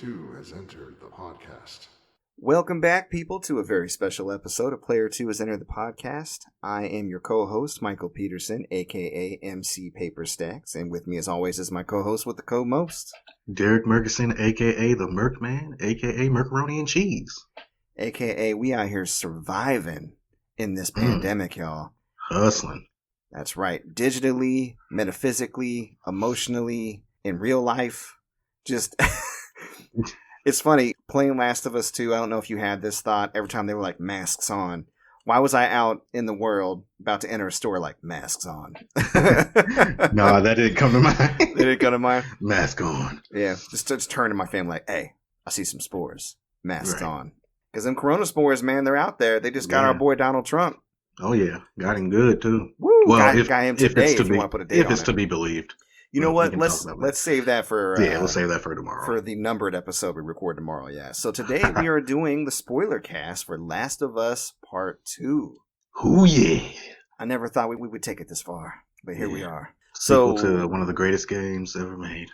2 has entered the podcast. Welcome back, people, to a very special episode of Player 2 has entered the podcast. I am your co-host, Michael Peterson, a.k.a. mcpaperstacks, and with me, as always, is my co-host with the co-most, Derrick Murkison, a.k.a. the Merkman, a.k.a. Macaroni and Cheese. A.k.a. we out here surviving in this pandemic, y'all. Hustling. That's right. Digitally, metaphysically, emotionally, in real life. Just... It's funny, playing Last of Us 2, I don't know if you had this thought every time they were like, masks on. Why was I out in the world about to enter a store like, masks on? No, that didn't come to mind. It didn't come to mind? Mask on. Yeah, just turn to my family like, hey, I see some spores. Masks Right. on. Because them corona spores, man, they're out there. They just got our boy Donald Trump. Oh, yeah. Got him good, too. Woo! Well, got him today if you want to put a date on it. If it's to be believed. You know Well, what? Let's save that for... we'll save that for tomorrow. For the numbered episode we record tomorrow, yeah. So today we are doing the Spoilercast for Last of Us Part 2. Ooh, yeah. I never thought we would take it this far, but here we are. Sequel to one of the greatest games ever made.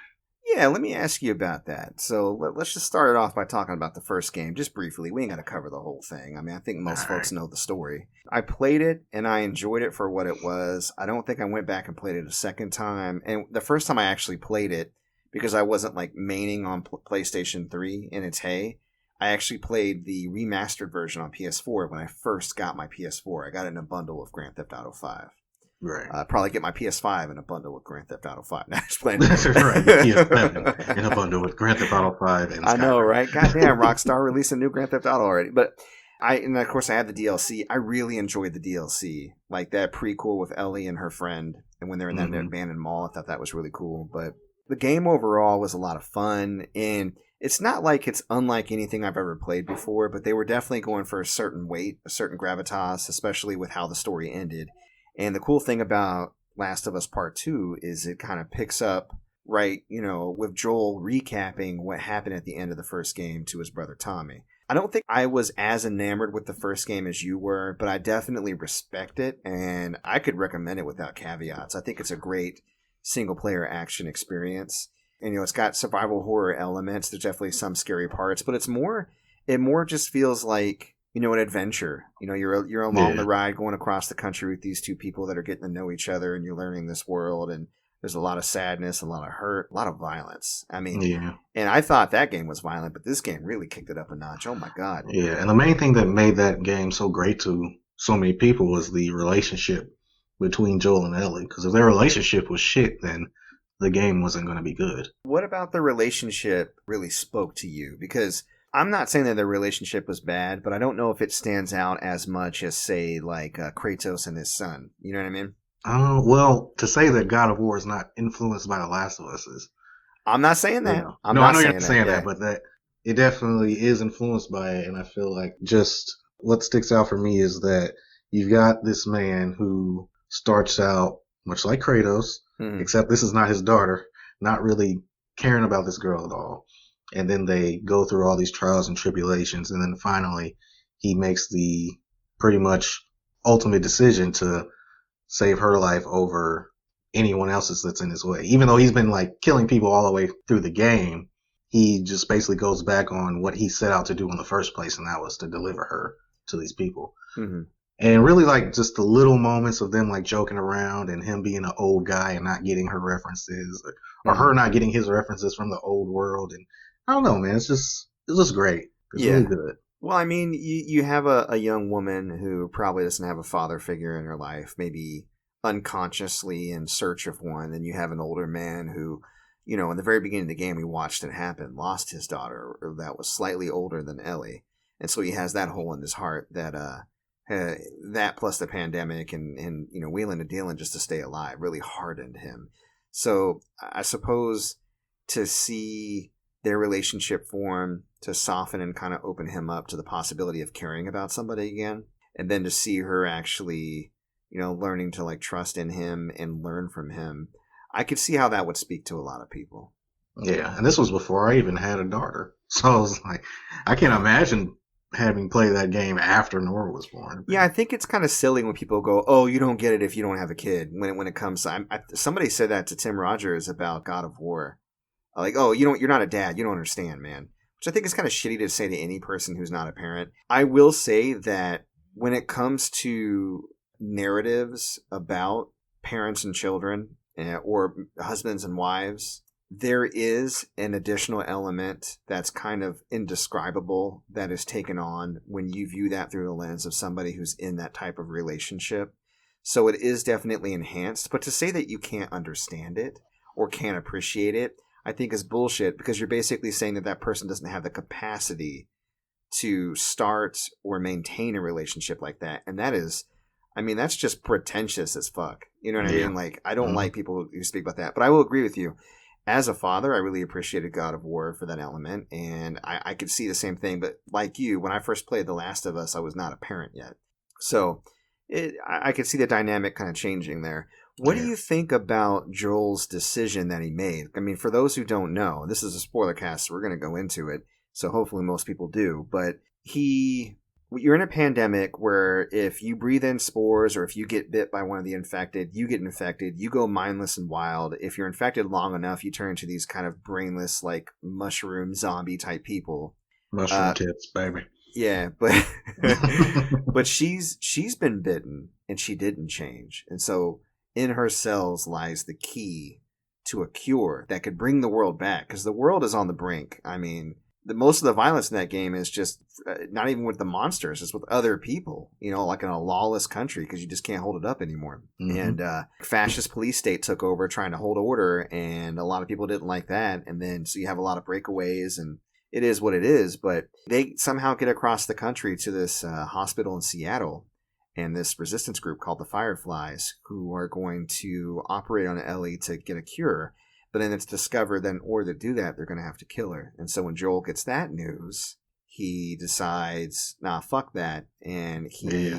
Yeah, let me ask you about that. So let's just start it off by talking about the first game, just briefly. We ain't got to cover the whole thing. I mean, I think most folks know the story. I played it, and I enjoyed it for what it was. I don't think I went back and played it a second time. And the first time I actually played it, because I wasn't like maining on PlayStation 3 in its hey, I actually played the remastered version on PS4 when I first got my PS4. I got it in a bundle with Grand Theft Auto 5. Right. Probably get my PS5 in a bundle with Grand Theft Auto 5. Now, just playing. That's right. PS7 in a bundle with Grand Theft Auto 5 and Skyrim. I know, right? Goddamn, Rockstar released a new Grand Theft Auto already. But and of course I had the DLC. I really enjoyed the DLC. Like that prequel with Ellie and her friend, and when they're in that abandoned mall, I thought that was really cool. But the game overall was a lot of fun, and it's not like it's unlike anything I've ever played before, but they were definitely going for a certain weight, a certain gravitas, especially with how the story ended. And the cool thing about Last of Us Part 2 is it kind of picks up, right, with Joel recapping what happened at the end of the first game to his brother Tommy. I don't think I was as enamored with the first game as you were, but I definitely respect it, and I could recommend it without caveats. I think it's a great single-player action experience. And, it's got survival horror elements. There's definitely some scary parts, but it more just feels like, an adventure. You're along the ride going across the country with these two people that are getting to know each other, and you're learning this world, and there's a lot of sadness, a lot of hurt, a lot of violence. I mean, and I thought that game was violent, but this game really kicked it up a notch. Oh my God. Yeah, and the main thing that made that game so great to so many people was the relationship between Joel and Ellie. Because if their relationship was shit, then the game wasn't going to be good. What about the relationship really spoke to you? Because I'm not saying that their relationship was bad, but I don't know if it stands out as much as, say, like Kratos and his son. You know what I mean? Well, to say that God of War is not influenced by The Last of Us is... I'm not saying that. I know you're not saying that, but that it definitely is influenced by it, and I feel like just what sticks out for me is that you've got this man who starts out, much like Kratos, except this is not his daughter, not really caring about this girl at all. And then they go through all these trials and tribulations, and then finally he makes the pretty much ultimate decision to save her life over anyone else's that's in his way. Even though he's been like killing people all the way through the game, he just basically goes back on what he set out to do in the first place, and that was to deliver her to these people. And really like just the little moments of them like joking around and him being an old guy and not getting her references or her not getting his references from the old world. And I don't know, man. It's just great. It's really good. Well, I mean, you have a young woman who probably doesn't have a father figure in her life, maybe unconsciously in search of one. And you have an older man who, in the very beginning of the game, we watched it happen, lost his daughter that was slightly older than Ellie. And so he has that hole in his heart that that plus the pandemic and wheeling and dealing just to stay alive really hardened him. So I suppose to see their relationship form, to soften and kind of open him up to the possibility of caring about somebody again, and then to see her actually, learning to like trust in him and learn from him, I could see how that would speak to a lot of people. Yeah, and this was before I even had a daughter, so I was like, I can't imagine having played that game after Nora was born. Yeah, I think it's kind of silly when people go, "Oh, you don't get it if you don't have a kid." When it comes, somebody said that to Tim Rogers about God of War, like, "Oh, you're not a dad, you don't understand, man." which I think is kind of shitty to say to any person who's not a parent. I will say that when it comes to narratives about parents and children or husbands and wives, there is an additional element that's kind of indescribable that is taken on when you view that through the lens of somebody who's in that type of relationship. So it is definitely enhanced. But to say that you can't understand it or can't appreciate it, I think is bullshit, because you're basically saying that that person doesn't have the capacity to start or maintain a relationship like that. And that is, I mean, that's just pretentious as fuck. You know what I mean? Like, I don't like people who speak about that. But I will agree with you. As a father, I really appreciated God of War for that element. And I could see the same thing. But like you, when I first played The Last of Us, I was not a parent yet. So I could see the dynamic kind of changing there. What do you think about Joel's decision that he made? I mean, for those who don't know, this is a spoiler cast, so we're going to go into it. So hopefully most people do. But you're in a pandemic where if you breathe in spores or if you get bit by one of the infected, you get infected, you go mindless and wild. If you're infected long enough, you turn into these kind of brainless, like mushroom zombie type people. Mushroom tits, baby. Yeah, but but she's been bitten and she didn't change. And so in her cells lies the key to a cure that could bring the world back, because the world is on the brink. I mean, most of the violence in that game is just not even with the monsters, it's with other people, you know, like in a lawless country, because you just can't hold it up anymore. And fascist police state took over trying to hold order, and a lot of people didn't like that. And then so you have a lot of breakaways, and it is what it is. But they somehow get across the country to this hospital in Seattle, and this resistance group called the Fireflies, who are going to operate on Ellie to get a cure. But then it's discovered that in order to do that, they're going to have to kill her. And so when Joel gets that news, he decides, nah, fuck that. And he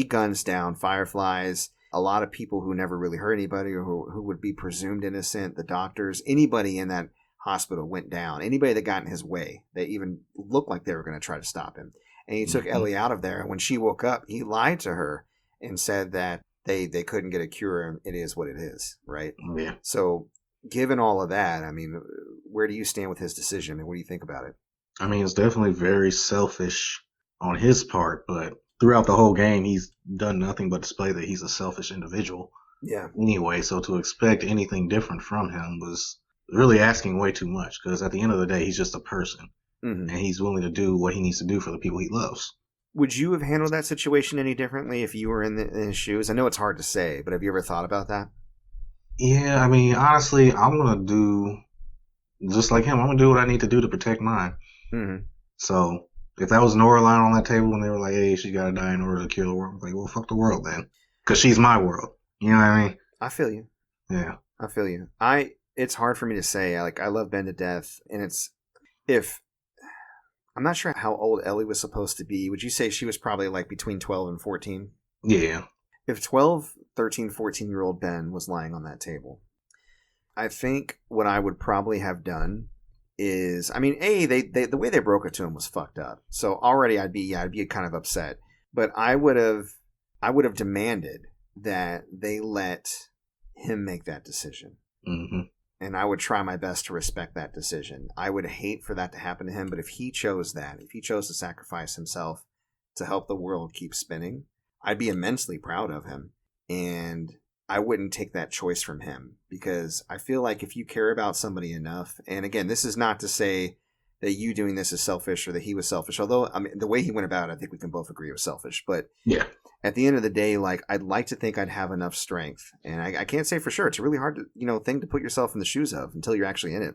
guns down Fireflies. A lot of people who never really hurt anybody, or who would be presumed innocent, the doctors, anybody in that hospital went down. Anybody that got in his way, they even looked like they were going to try to stop him. And he took Ellie out of there. And when she woke up, he lied to her and said that they couldn't get a cure, and it is what it is, right? Yeah. So given all of that, I mean, where do you stand with his decision, and what do you think about it? I mean, it's definitely very selfish on his part, but throughout the whole game, he's done nothing but display that he's a selfish individual. Yeah. Anyway, so to expect anything different from him was really asking way too much, because at the end of the day, he's just a person, and he's willing to do what he needs to do for the people he loves. Would you have handled that situation any differently if you were in his shoes? I know it's hard to say, but have you ever thought about that? Yeah, I mean, honestly, I'm going to do just like him. I'm going to do what I need to do to protect mine. So if that was Noraline on that table and they were like, hey, she got to die in order to kill the world, I'm like, well, fuck the world then. Because she's my world. You know what I mean? I feel you. Yeah. I feel you. It's hard for me to say. Like, I love Ben to death, and I'm not sure how old Ellie was supposed to be. Would you say she was probably like between 12 and 14? Yeah. If 12, 13, 14-year-old Ben was lying on that table, I think what I would probably have done is, I mean, the way they broke it to him was fucked up. So already I'd be kind of upset. But I would have demanded that they let him make that decision. And I would try my best to respect that decision. I would hate for that to happen to him, but if he chose to sacrifice himself to help the world keep spinning, I'd be immensely proud of him. And I wouldn't take that choice from him, because I feel like if you care about somebody enough, and again, this is not to say that you doing this is selfish or that he was selfish, although, I mean, the way he went about it, I think we can both agree was selfish. But yeah, at the end of the day, like, I'd like to think I'd have enough strength, and I can't say for sure. It's a really hard thing to put yourself in the shoes of until you're actually in it.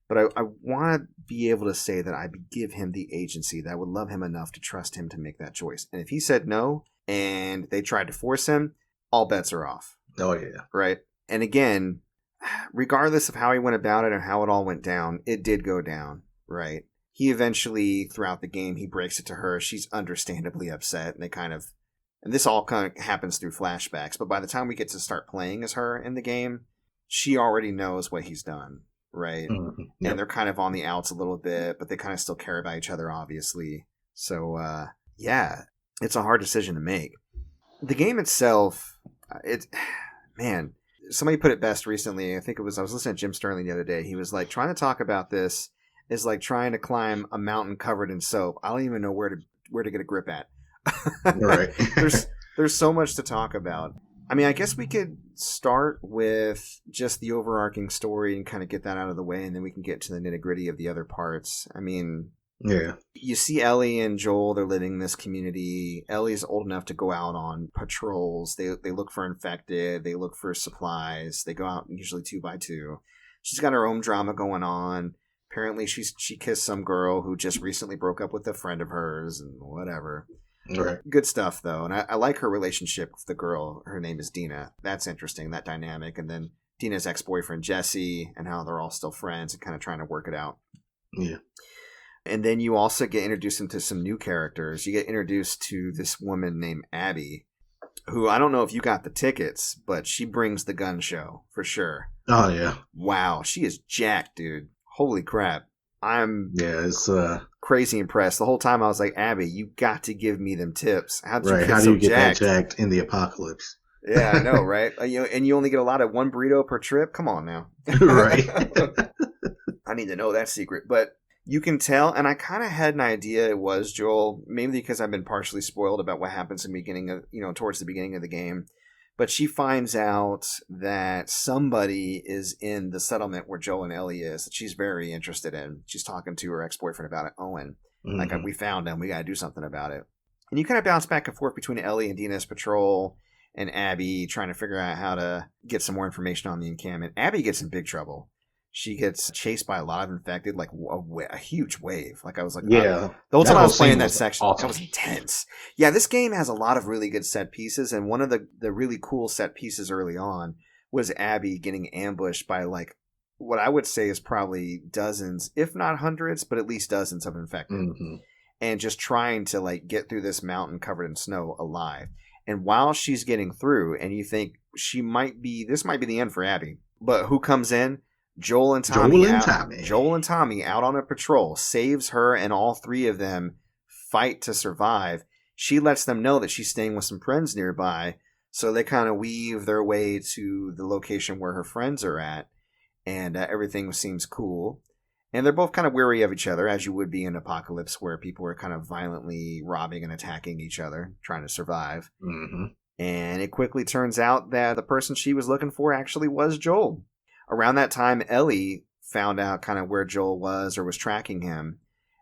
But I want to be able to say that I give him the agency, that I would love him enough to trust him to make that choice. And if he said no and they tried to force him, all bets are off. Oh yeah. Right. And again, regardless of how he went about it and how it all went down, it did go down. Right. He eventually, throughout the game, he breaks it to her. She's understandably upset, and this all kind of happens through flashbacks. But by the time we get to start playing as her in the game, she already knows what he's done, right? Yep. And they're kind of on the outs a little bit, but they kind of still care about each other, obviously. So, yeah, it's a hard decision to make. The game itself, somebody put it best recently. I was listening to Jim Sterling the other day. He was like trying to talk about this is like trying to climb a mountain covered in soap. I don't even know where to get a grip at. Right. There's so much to talk about. I mean, I guess we could start with just the overarching story and kind of get that out of the way, and then we can get to the nitty-gritty of the other parts. I mean, yeah. You see Ellie and Joel, they're living in this community. Ellie's old enough to go out on patrols. They look for infected. They look for supplies. They go out usually 2 by 2. She's got her own drama going on. Apparently, she kissed some girl who just recently broke up with a friend of hers and whatever. Right. Good stuff, though. And I like her relationship with the girl. Her name is Dina. That's interesting, that dynamic. And then Dina's ex-boyfriend, Jesse, and how they're all still friends and kind of trying to work it out. Yeah. And then you also get introduced into some new characters. You get introduced to this woman named Abby, who I don't know if you got the tickets, but she brings the gun show for sure. Oh, yeah. Wow. She is jacked, dude. Holy crap. It's crazy impressed. The whole time I was like, Abby, you got to give me them tips. How do you get that jacked in the apocalypse? Yeah, I know, right? And you only get a lot of 1 burrito per trip. Come on now. Right. I need to know that secret. But you can tell, and I kind of had an idea it was Joel, maybe because I've been partially spoiled about what happens in the beginning of, towards the beginning of the game. But she finds out that somebody is in the settlement where Joel and Ellie is that she's very interested in. She's talking to her ex-boyfriend about it, Owen. Mm-hmm. Like, we found him. We got to do something about it. And you kind of bounce back and forth between Ellie and Dina's patrol and Abby trying to figure out how to get some more information on the encampment. Abby gets in big trouble. She gets chased by a lot of infected, like a huge wave. Like I was like, yeah. The whole time I was playing that section, awesome. That was intense. Yeah, this game has a lot of really good set pieces, and one of the really cool set pieces early on was Abby getting ambushed by like what I would say is probably dozens, if not hundreds, but at least dozens of infected, and just trying to like get through this mountain covered in snow alive. And while she's getting through, and you think this might be the end for Abby, but who comes in? Joel and Tommy out on a patrol, saves her, and all 3 of them fight to survive. She lets them know that she's staying with some friends nearby, so they kind of weave their way to the location where her friends are at, and everything seems cool. And they're both kind of weary of each other, as you would be in Apocalypse, where people are kind of violently robbing and attacking each other, trying to survive. Mm-hmm. And it quickly turns out that the person she was looking for actually was Joel. Around that time, Ellie found out kind of where Joel was or was tracking him.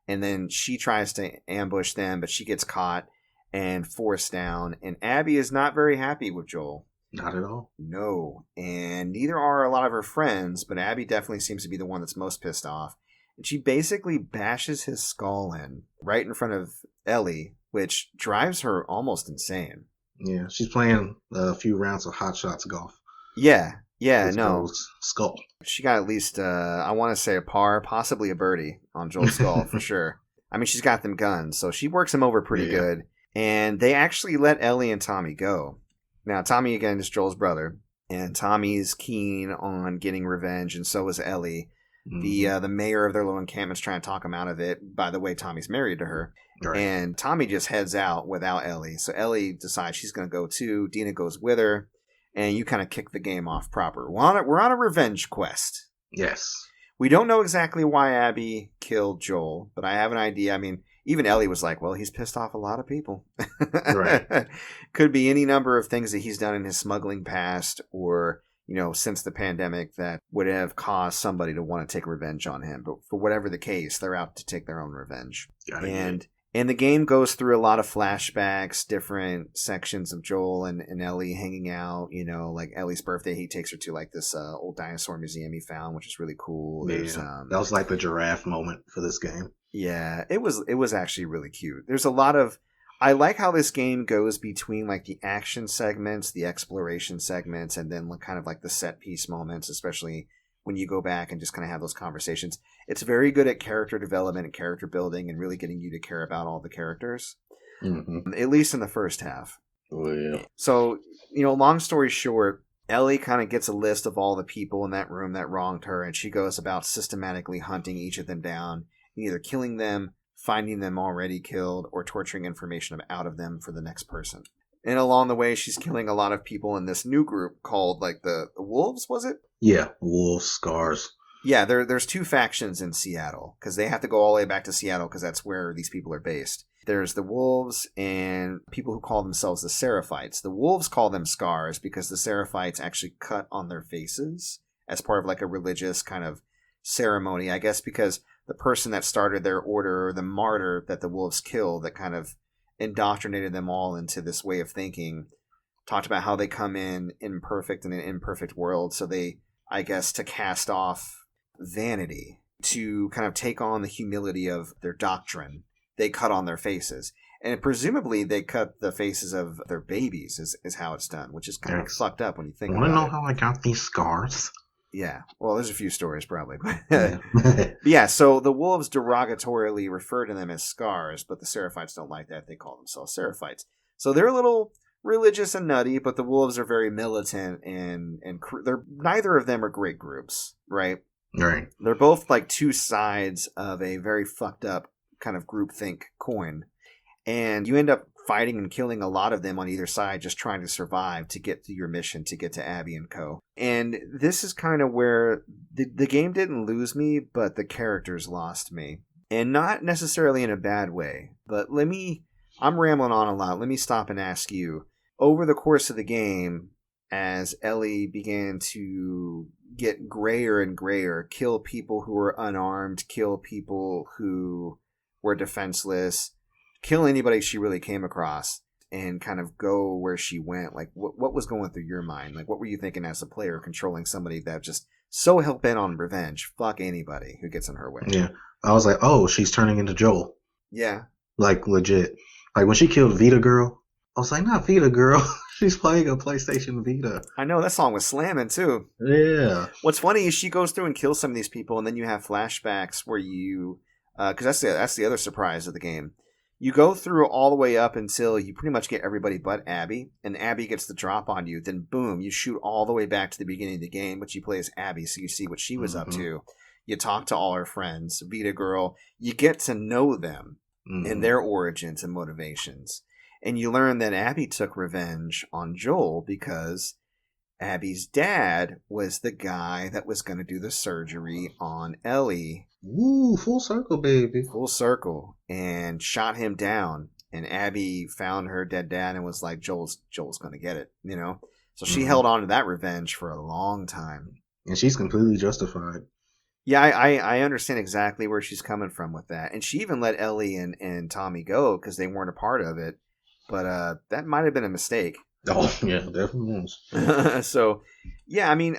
And then she tries to ambush them, but she gets caught and forced down. And Abby is not very happy with Joel. Not at all. No. And neither are a lot of her friends, but Abby definitely seems to be the one that's most pissed off. And she basically bashes his skull in right in front of Ellie, which drives her almost insane. Yeah, she's playing a few rounds of Hot Shots golf. Yeah, with no. Joel's skull. She got at least, I want to say a par, possibly a birdie on Joel's skull for sure. I mean, she's got them guns, so she works him over pretty good. And they actually let Ellie and Tommy go. Now, Tommy, again, is Joel's brother, and Tommy's keen on getting revenge, and so is Ellie. Mm-hmm. The mayor of their little encampment's trying to talk him out of it. By the way, Tommy's married to her. Right. And Tommy just heads out without Ellie. So Ellie decides she's going to go too. Dina goes with her. And you kind of kick the game off proper. We're on a revenge quest. Yes. We don't know exactly why Abby killed Joel, but I have an idea. I mean, even Ellie was like, well, he's pissed off a lot of people. Right. Could be any number of things that he's done in his smuggling past or, since the pandemic that would have caused somebody to want to take revenge on him. But for whatever the case, they're out to take their own revenge. And the game goes through a lot of flashbacks, different sections of Joel and Ellie hanging out. Like Ellie's birthday, he takes her to like this old dinosaur museum he found, which is really cool. That was like the giraffe moment for this game. Yeah, it was actually really cute. There's a lot of, I like how this game goes between like the action segments, the exploration segments, and then kind of like the set piece moments, especially when you go back and just kind of have those conversations. It's very good at character development and character building and really getting you to care about all the characters, at least in the first half. Oh, yeah. So, long story short, Ellie kind of gets a list of all the people in that room that wronged her, and she goes about systematically hunting each of them down, either killing them, finding them already killed, or torturing information out of them for the next person. And along the way, she's killing a lot of people in this new group called, like, the Wolves, was it? Yeah, Wolves, Scars. Yeah, there's two factions in Seattle because they have to go all the way back to Seattle because that's where these people are based. There's the Wolves and people who call themselves the Seraphites. The Wolves call them Scars because the Seraphites actually cut on their faces as part of like a religious kind of ceremony, I guess, because the person that started their order, or the martyr that the Wolves killed that kind of indoctrinated them all into this way of thinking, talked about how they come in imperfect in an imperfect world. So they, I guess, to cast off vanity, to kind of take on the humility of their doctrine, they cut on their faces. And presumably they cut the faces of their babies is how it's done, which is kind of fucked up when you think about it. Want to know how I got these scars? Yeah. Well, there's a few stories probably. Yeah. Yeah, so the Wolves derogatorily refer to them as Scars, but the Seraphites don't like that. They call themselves Seraphites. So they're a little religious and nutty, but the Wolves are very militant and they're neither of them are great groups, right? Right. They're both like two sides of a very fucked up kind of groupthink coin. And you end up fighting and killing a lot of them on either side, just trying to survive to get to your mission, to get to Abby and co. And this is kind of where the game didn't lose me, but the characters lost me. And not necessarily in a bad way. But I'm rambling on a lot. Let me stop and ask you, over the course of the game, as Ellie began to get grayer and grayer, kill people who were unarmed, kill people who were defenseless, kill anybody she really came across, and kind of go where she went. Like, what was going through your mind? Like, what were you thinking as a player controlling somebody that just so hell-bent on revenge? Fuck anybody who gets in her way. Yeah. I was like, oh, she's turning into Joel. Yeah. Like, legit. Like, when she killed Vita Girl, I was like, not Vita Girl. She's playing a PlayStation Vita. I know, that song was slamming, too. Yeah. What's funny is she goes through and kills some of these people, and then you have flashbacks where you... Because that's the other surprise of the game. You go through all the way up until you pretty much get everybody but Abby, and Abby gets the drop on you. Then, boom, you shoot all the way back to the beginning of the game, but you play as Abby, so you see what she was up to. You talk to all her friends, Vita Girl. You get to know them and their origins and motivations. And you learn that Abby took revenge on Joel because Abby's dad was the guy that was going to do the surgery on Ellie. Ooh, full circle, baby. Full circle. And shot him down. And Abby found her dead dad and was like, Joel's going to get it, you know? So she held on to that revenge for a long time. And she's completely justified. Yeah, I understand exactly where she's coming from with that. And she even let Ellie and Tommy go because they weren't a part of it. But that might have been a mistake. Oh, yeah, definitely was. So, yeah, I mean,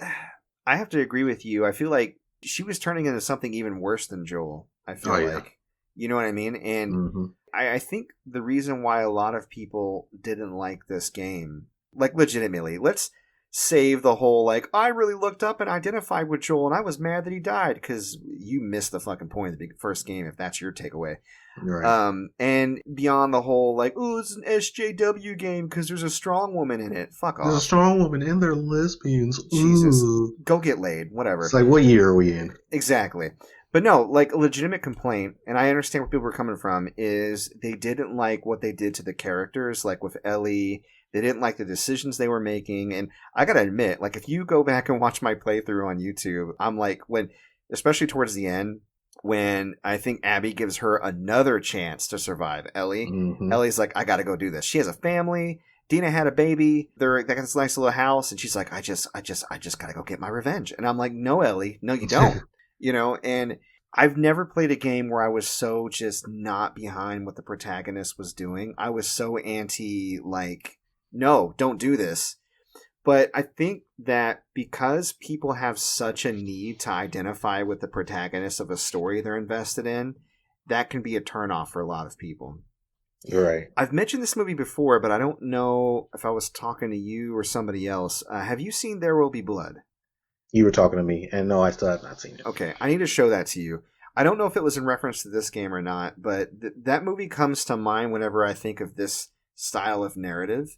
I have to agree with you. I feel like she was turning into something even worse than Joel, I feel like. You know what I mean? And I think the reason why a lot of people didn't like this game, like legitimately, let's save the whole, like, I really looked up and identified with Joel and I was mad that he died, because you missed the fucking point of the first game if that's your takeaway. Right. And beyond the whole, like, oh, it's an SJW game because there's a strong woman in it. Fuck off. There's a strong woman and they're lesbians. Jesus. Ooh. Go get laid. Whatever. It's like, what year are we in? Exactly. But no, like, a legitimate complaint, and I understand where people were coming from, is they didn't like what they did to the characters, like with Ellie. They didn't like the decisions they were making. And I gotta admit, like, if you go back and watch my playthrough on YouTube, I'm like, especially towards the end, when I think Abby gives her another chance to survive Ellie, Ellie's like, I gotta go do this. She has a family. Dina had a baby. They got this nice little house, and she's like, I just gotta go get my revenge. And I'm like, no, Ellie, no, you don't. You know, and I've never played a game where I was so just not behind what the protagonist was doing. I was so anti, like, no, don't do this. But I think that because people have such a need to identify with the protagonist of a story they're invested in, that can be a turnoff for a lot of people. You're right. I've mentioned this movie before, but I don't know if I was talking to you or somebody else. Have you seen There Will Be Blood? You were talking to me, and no, I still have not seen it. Okay, I need to show that to you. I don't know if it was in reference to this game or not, but that movie comes to mind whenever I think of this style of narrative.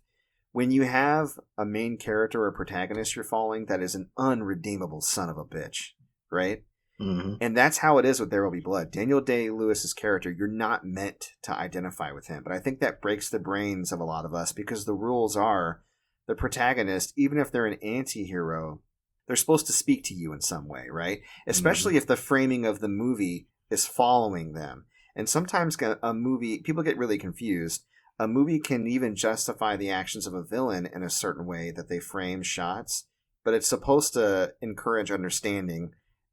When you have a main character or protagonist you're following that is an unredeemable son of a bitch, right? And that's how it is with There Will Be Blood. Daniel Day-Lewis's character, you're not meant to identify with him. But I think that breaks the brains of a lot of us because the rules are the protagonist, even if they're an anti-hero, they're supposed to speak to you in some way, right? Especially if the framing of the movie is following them. And sometimes a movie, people get really confused. A movie can even justify the actions of a villain in a certain way that they frame shots, but it's supposed to encourage understanding,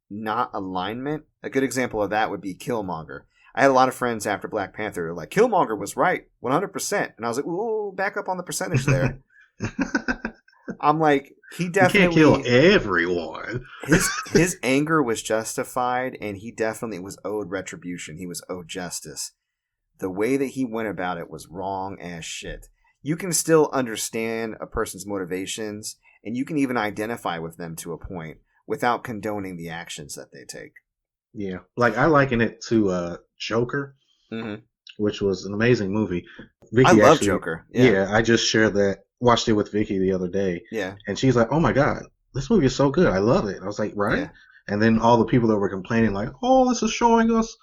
not alignment. A good example of that would be Killmonger. I had a lot of friends after Black Panther who were like, Killmonger was right, 100%. And I was like, ooh, back up on the percentage there. I'm like, he definitely... You can't kill everyone. his anger was justified, and he definitely was owed retribution. He was owed justice. The way that he went about it was wrong as shit. You can still understand a person's motivations, and you can even identify with them to a point without condoning the actions that they take. Yeah. Like, I liken it to Joker, which was an amazing movie. Vicky, I love Joker. Yeah, I just shared that. Watched it with Vicky the other day. Yeah. And she's like, oh my God, this movie is so good. I love it. And I was like, right? Yeah. And then all the people that were complaining, like, oh, this is showing us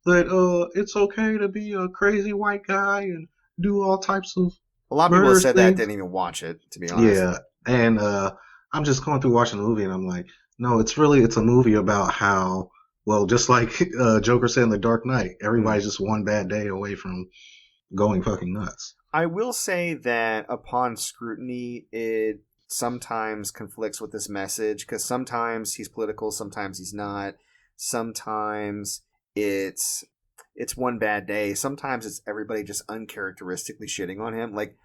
that it's okay to be a crazy white guy and do all types of a lot of people said that didn't even watch it, to be honest. Yeah. And I'm just going through watching the movie, and I'm like, no, it's a movie about how, well, just like Joker said in The Dark Knight, everybody's just one bad day away from going fucking nuts. I will say that upon scrutiny, it sometimes conflicts with this message, because sometimes he's political, sometimes he's not. Sometimes it's one bad day. Sometimes it's everybody just uncharacteristically shitting on him. Like,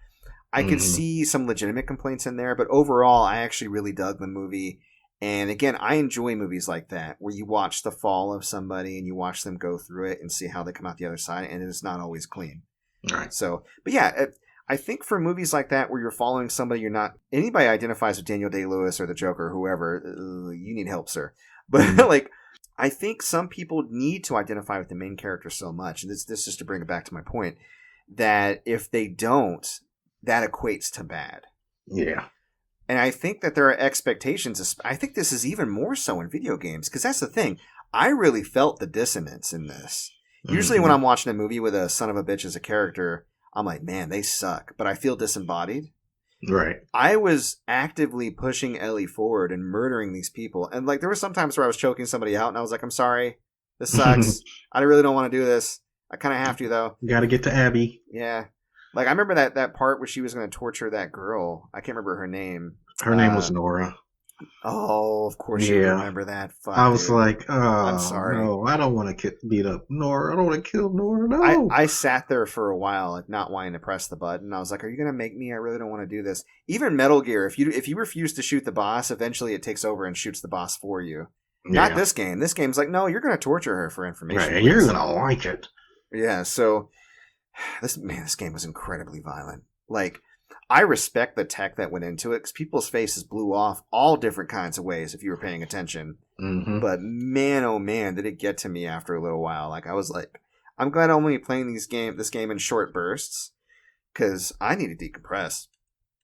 I could see some legitimate complaints in there, but overall, I actually really dug the movie. And again, I enjoy movies like that, where you watch the fall of somebody and you watch them go through it and see how they come out the other side, and it's not always clean. All right. So, but yeah, I think for movies like that where you're following somebody, you're not, anybody identifies with Daniel Day-Lewis or the Joker or whoever, you need help, sir. But like, I think some people need to identify with the main character so much, and this is to bring it back to my point, that if they don't, that equates to bad. Yeah. And I think that there are expectations. I think this is even more so in video games, because that's the thing. I really felt the dissonance in this. Usually when I'm watching a movie with a son of a bitch as a character, I'm like, man, they suck. But I feel disembodied. Right. I was actively pushing Ellie forward and murdering these people. And like, there were some times where I was choking somebody out and I was like, I'm sorry. This sucks. I really don't want to do this. I kind of have to, though. Got to get to Abby. Yeah. Like, I remember that part where she was going to torture that girl. I can't remember her name. Her name was Nora. Oh, of course you remember that. Fuck, I was like, oh, I'm sorry. No, I don't want to beat up Nora. I don't want to kill Nora. No. I sat there for a while, like, not wanting to press the button. I was like, are you going to make me? I really don't want to do this. Even Metal Gear, if you refuse to shoot the boss, eventually it takes over and shoots the boss for you. Yeah. Not this game. This game's like, no, you're going to torture her for information. Right, and you're going to like it. Yeah, so this game was incredibly violent. Like, I respect the tech that went into it, because people's faces blew off all different kinds of ways if you were paying attention. But man, oh man, did it get to me after a little while. Like, I was like, I'm glad I'm only playing this game in short bursts, because I need to decompress.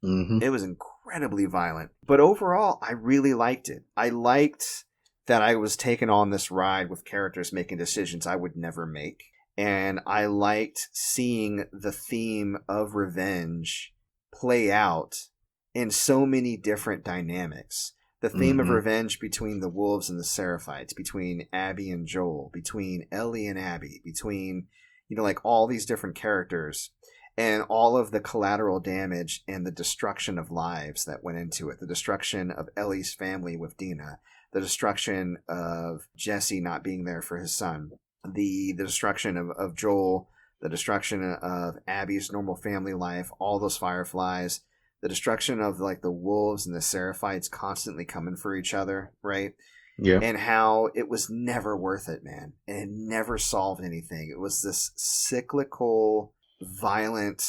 It was incredibly violent. But overall, I really liked it. I liked that I was taken on this ride with characters making decisions I would never make. And I liked seeing the theme of revenge play out in so many different dynamics. The theme of revenge between the wolves and the Seraphites, between Abby and Joel, between Ellie and Abby, between, like, all these different characters, and all of the collateral damage and the destruction of lives that went into it. The destruction of Ellie's family with Dina, the destruction of Jesse not being there for his son, the destruction of Joel, the destruction of Abby's normal family life, all those fireflies, the destruction of, like, the wolves and the Seraphites constantly coming for each other, right? Yeah. And how it was never worth it, man. And it never solved anything. It was this cyclical, violent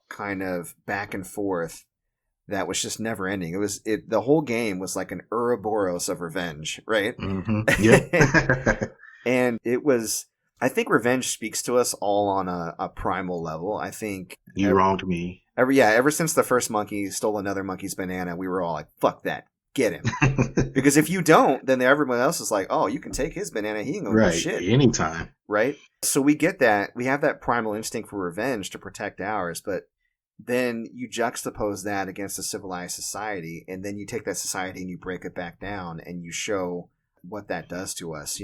kind of back and forth that was just never ending. The whole game was like an Ouroboros of revenge, right? Yeah. And it was, I think revenge speaks to us all on a primal level. I think you wronged me. Ever since the first monkey stole another monkey's banana, we were all like, fuck that. Get him. Because if you don't, then everyone else is like, oh, you can take his banana. He ain't gonna do shit. Anytime. Right? So we get that. We have that primal instinct for revenge to protect ours. But then you juxtapose that against a civilized society, and then you take that society and you break it back down and you show what that does to us,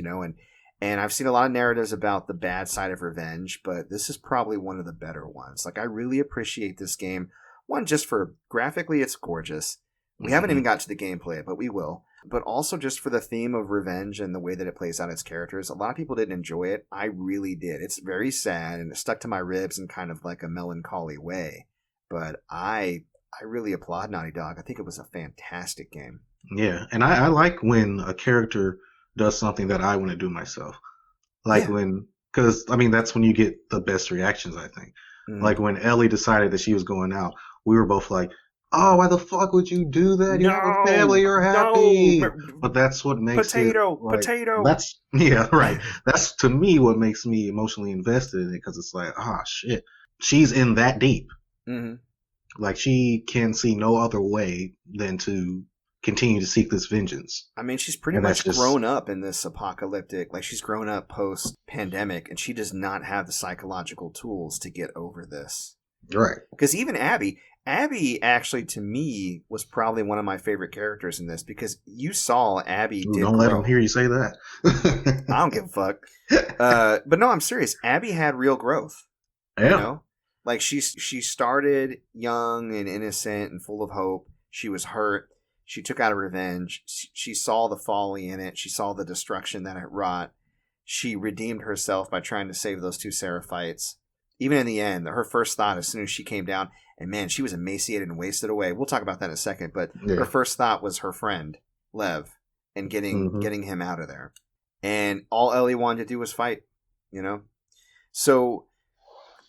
and I've seen a lot of narratives about the bad side of revenge, but this is probably one of the better ones. Like, I really appreciate this game. One, just for graphically, it's gorgeous. We haven't even got to the gameplay, but we will. But also just for the theme of revenge and the way that it plays out its characters. A lot of people didn't enjoy it. I really did. It's very sad, and it stuck to my ribs in kind of like a melancholy way. But I really applaud Naughty Dog. I think it was a fantastic game. Yeah, and I like when a character does something that I want to do myself. Like because, I mean, that's when you get the best reactions, I think. Like when Ellie decided that she was going out, we were both like, oh, why the fuck would you do that? You have a family, you're happy. No. But that's what makes potato. That's, yeah, right. That's, to me, what makes me emotionally invested in it, because it's like, ah, shit. She's in that deep. Mm-hmm. Like, she can see no other way than to continue to seek this vengeance. I mean, she's pretty much grown up in this apocalyptic, like, she's grown up post-pandemic, and she does not have the psychological tools to get over this. Right. Because even Abby actually, to me, was probably one of my favorite characters in this, because you saw Abby did Don't let him hear you say that. I don't give a fuck. But no, I'm serious. Abby had real growth. Yeah. Like, she started young and innocent and full of hope. She was hurt. She took out a revenge. She saw the folly in it. She saw the destruction that it wrought. She redeemed herself by trying to save those two Seraphites. Even in the end, her first thought as soon as she came down, and man, she was emaciated and wasted away. We'll talk about that in a second, but her first thought was her friend, Lev, and getting him out of there. And all Ellie wanted to do was fight, So,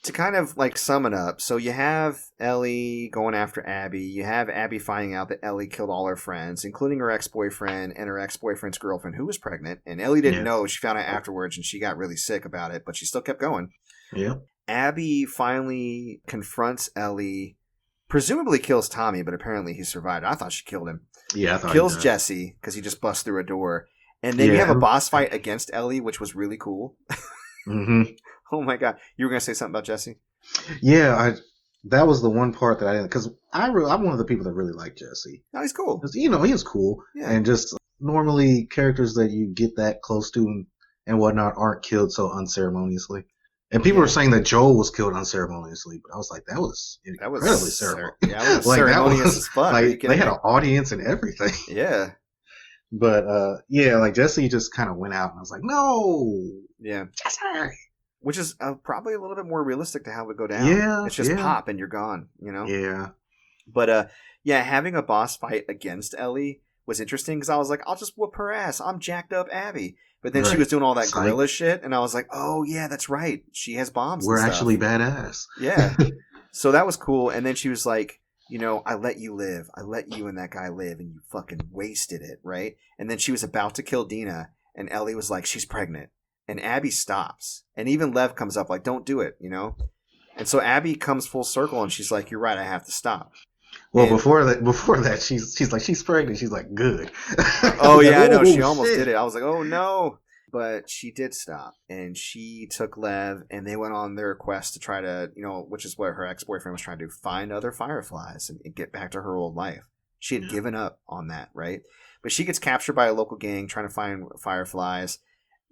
to kind of like sum it up, so you have Ellie going after Abby. You have Abby finding out that Ellie killed all her friends, including her ex-boyfriend and her ex-boyfriend's girlfriend, who was pregnant. And Ellie didn't know. She found out afterwards, and she got really sick about it, but she still kept going. Yeah. Abby finally confronts Ellie, presumably kills Tommy, but apparently he survived. I thought she killed him. Yeah, I thought kills Jesse because he just busts through a door. And then you have a boss fight against Ellie, which was really cool. Mm-hmm. Oh my god. You were going to say something about Jesse? Yeah, that was the one part that I didn't, because I'm one of the people that really like Jesse. Oh, he's cool. He was cool. Yeah. And just normally characters that you get that close to and whatnot aren't killed so unceremoniously. And people were saying that Joel was killed unceremoniously, but I was like, that was incredibly ceremonious. Yeah, it was ceremonious as fuck. Like, they had an audience and everything. Yeah. But, like, Jesse just kind of went out, and I was like, no! Yeah. Jesse! Which is probably a little bit more realistic to how it would go down. Yeah. It's just pop and you're gone, Yeah. But, having a boss fight against Ellie was interesting, because I was like, I'll just whoop her ass. I'm jacked up Abby. But then she was doing all that gorilla shit, and I was like, oh, yeah, that's right. She has bombs. We're actually badass. Yeah. So that was cool. And then she was like, I let you live. I let you and that guy live, and you fucking wasted it, right? And then she was about to kill Dina, and Ellie was like, she's pregnant. And Abby stops. And even Lev comes up like, don't do it, And so Abby comes full circle, and she's like, you're right, I have to stop. Well, before that, she's like, she's pregnant. She's like, good. Oh yeah, I know. She almost did it. I was like, oh no. But she did stop, and she took Lev, and they went on their quest to try to, which is what her ex-boyfriend was trying to do, find other Fireflies and get back to her old life. She had given up on that, right? But she gets captured by a local gang trying to find Fireflies.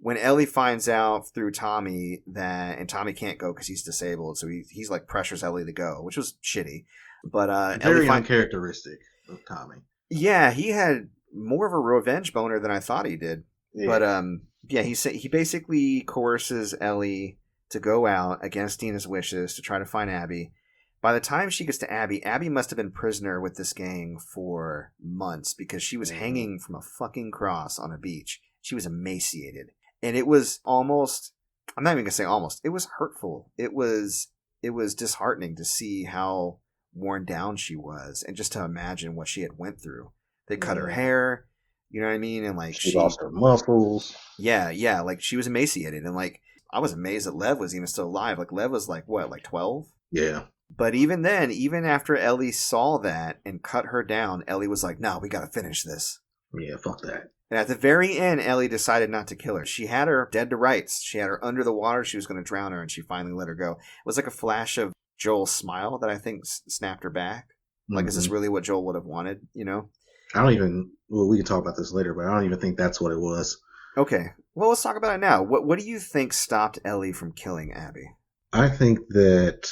When Ellie finds out through Tommy and Tommy can't go because he's disabled, so he's like pressures Ellie to go, which was shitty. But very uncharacteristic of Tommy. Yeah, he had more of a revenge boner than I thought he did. Yeah. But he basically coerces Ellie to go out against Dina's wishes to try to find Abby. By the time she gets to Abby must have been prisoner with this gang for months, because she was hanging from a fucking cross on a beach. She was emaciated, and it was almost, I'm not even gonna say almost, it was hurtful. It was disheartening to see how worn down she was, and just to imagine what she had went through. They cut her hair, you know what I mean, and like she lost her muscles. Yeah, like she was emaciated, and like I was amazed that Lev was even still alive. Like Lev was like what, like 12? Yeah. But even then, even after Ellie saw that and cut her down, Ellie was like, "No, we got to finish this." Yeah, fuck that. And at the very end, Ellie decided not to kill her. She had her dead to rights. She had her under the water. She was going to drown her, and she finally let her go. It was like a flash of Joel's smile that I think snapped her back. Like, is this really what Joel would have wanted, you know? I don't even, well, we can talk about this later, but I don't even think that's what it was. Okay. Well, let's talk about it now. What do you think stopped Ellie from killing Abby? I think that,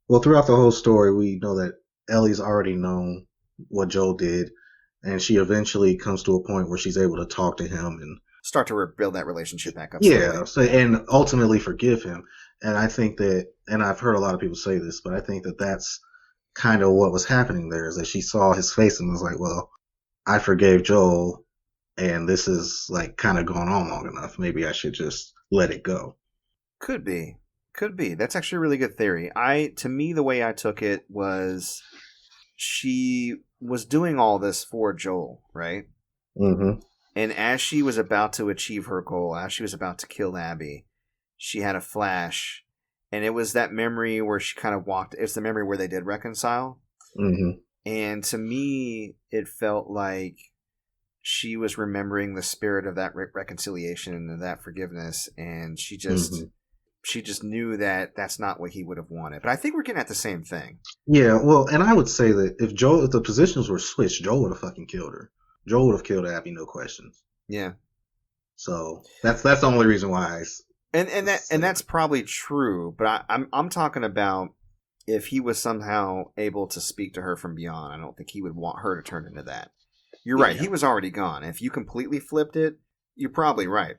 well, throughout the whole story, we know that Ellie's already known what Joel did, and she eventually comes to a point where she's able to talk to him and start to rebuild that relationship back up. Yeah, so, and ultimately forgive him. And I think that, and I've heard a lot of people say this, but I think that that's kind of what was happening there, is that she saw his face and was like, well, I forgave Joel, and this is like kind of going on long enough. Maybe I should just let it go. Could be. That's actually a really good theory. To me, the way I took it was she was doing all this for Joel, right? Mm-hmm. And as she was about to achieve her goal, as she was about to kill Abby, she had a flash. And it was that memory where she kind of walked. It's the memory where they did reconcile. Mm-hmm. And to me, it felt like she was remembering the spirit of that reconciliation and that forgiveness. And she just knew that that's not what he would have wanted. But I think we're getting at the same thing. Yeah, well, and I would say that if the positions were switched, Joel would have fucking killed her. Joel would have killed Abby, no questions. Yeah. So that's the only reason why. And that's probably true. But I'm talking about if he was somehow able to speak to her from beyond. I don't think he would want her to turn into that. You're right. He was already gone. If you completely flipped it, you're probably right.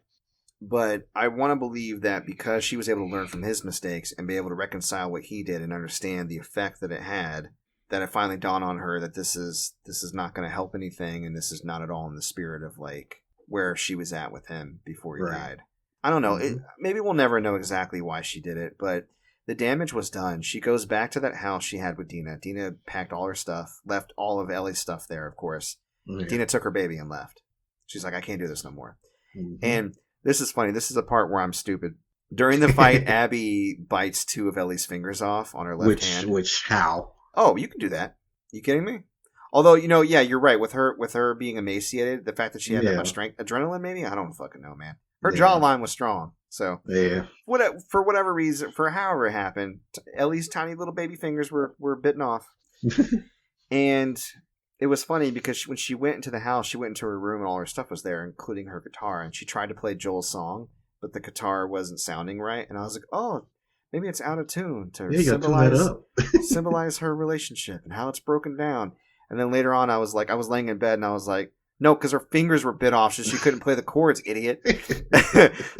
But I want to believe that because she was able to learn from his mistakes and be able to reconcile what he did and understand the effect that it had, that it finally dawned on her that this is not going to help anything, and this is not at all in the spirit of like where she was at with him before he died. I don't know. Mm-hmm. Maybe we'll never know exactly why she did it, but the damage was done. She goes back to that house she had with Dina. Dina packed all her stuff, left all of Ellie's stuff there, of course. Mm-hmm. Dina took her baby and left. She's like, I can't do this no more. Mm-hmm. And this is funny. This is the part where I'm stupid. During the fight, Abby bites 2 of Ellie's fingers off on her left hand. Which how? Oh, you can do that. You kidding me? Although, yeah, you're right. With her being emaciated, the fact that she had that much strength, adrenaline maybe? I don't fucking know, man. Her jawline was strong. So, for whatever reason, for however it happened, Ellie's tiny little baby fingers were bitten off. And it was funny because when she went into the house, she went into her room and all her stuff was there, including her guitar. And she tried to play Joel's song, but the guitar wasn't sounding right. And I was like, oh, maybe it's out of tune to symbolize her relationship and how it's broken down. And then later on, I was laying in bed and I was like, no, because her fingers were bit off, so she couldn't play the chords, idiot.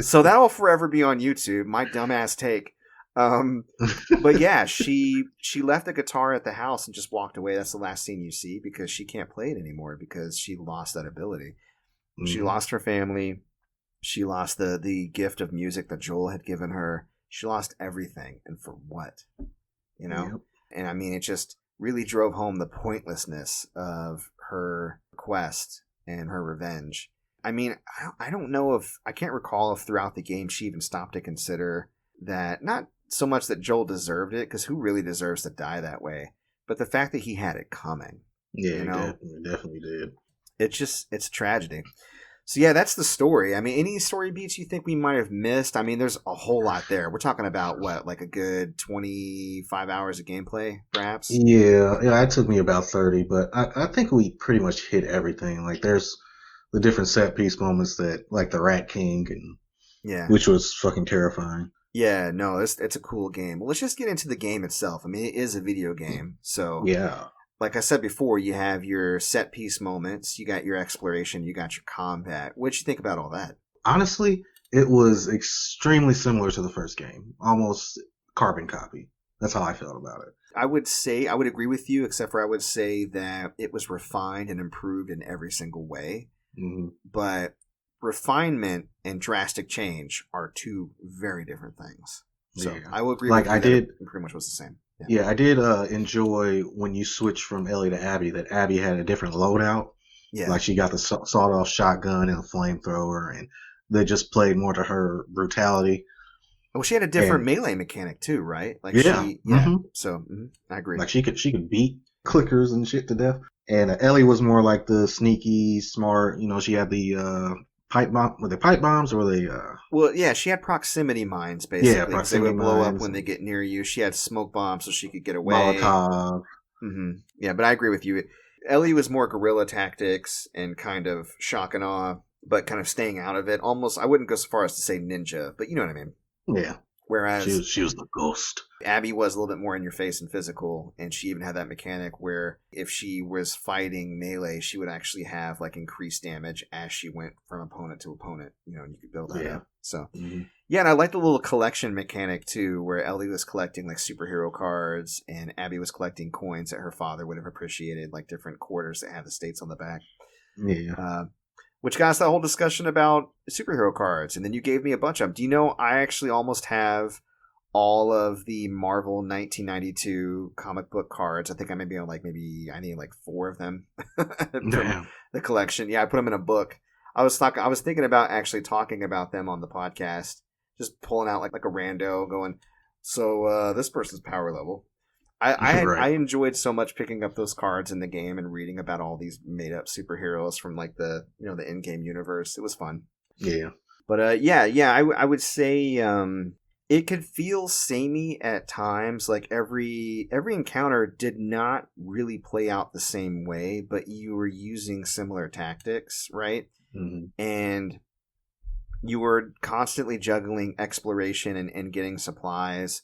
So that will forever be on YouTube. My dumbass take. But yeah, she left the guitar at the house and just walked away. That's the last scene you see because she can't play it anymore because she lost that ability. Mm-hmm. She lost her family. She lost the gift of music that Joel had given her. She lost everything. And for what? You know? Yep. And I mean, it just really drove home the pointlessness of her quest and her revenge. I mean, I don't know I can't recall if throughout the game she even stopped to consider that, not so much that Joel deserved it, because who really deserves to die that way, but the fact that he had it coming. Yeah, he definitely did. It's a tragedy. So yeah, that's the story. I mean, any story beats you think we might have missed? I mean, there's a whole lot there. We're talking about what, like a good 25 hours of gameplay, perhaps? Yeah, it took me about 30, but I think we pretty much hit everything. Like, there's the different set piece moments that, like the Rat King, which was fucking terrifying. Yeah, no, it's a cool game. Well, let's just get into the game itself. I mean, it is a video game, so yeah. Like I said before, you have your set piece moments, you got your exploration, you got your combat. What'd you think about all that? Honestly, it was extremely similar to the first game. Almost carbon copy. That's how I felt about it. I would agree with you, except for I would say that it was refined and improved in every single way. Mm-hmm. But refinement and drastic change are 2 very different things. So yeah. I will agree with you that it pretty much was the same. Yeah, I did enjoy when you switched from Ellie to Abby, that Abby had a different loadout. Yeah. Like she got the sawed-off shotgun and a flamethrower, and they just played more to her brutality. Well, she had a different melee mechanic too, right? Like So I agree. Like she could beat clickers and shit to death. And Ellie was more like the sneaky, smart. You know, she had the pipe bomb. Were they pipe bombs or were they? Well, yeah, she had proximity mines basically. Yeah, 'Cause proximity they would blow up mines. when they get near you. She had smoke bombs so she could get away. Molotov. Yeah, but I agree with you. Ellie was more guerrilla tactics and kind of shock and awe, but kind of staying out of it. Almost, I wouldn't go so far as to say ninja, but you know what I mean. Yeah. Whereas She was the ghost. Abby was a little bit more in your face and physical, and she even had that mechanic where if she was fighting melee, she would actually have like increased damage as she went from opponent to opponent. You know, and you could build that up. So yeah, and I like the little collection mechanic too, where Ellie was collecting like superhero cards, and Abby was collecting coins that her father would have appreciated, like different quarters that had the states on the back. Yeah. Which got us that whole discussion about superhero cards, and then you gave me a bunch of them. Do you know I actually almost have all of the Marvel 1992 comic book cards? I think I may be on I need like 4 of them from the collection. Yeah, I put them in a book. I was thinking about actually talking about them on the podcast, just pulling out like a rando, going, so this person's power level. I enjoyed so much picking up those cards in the game and reading about all these made up superheroes from like the the in game universe. It was fun. Yeah. But I would say it could feel samey at times. Like every encounter did not really play out the same way, but you were using similar tactics, right? Mm-hmm. And you were constantly juggling exploration and getting supplies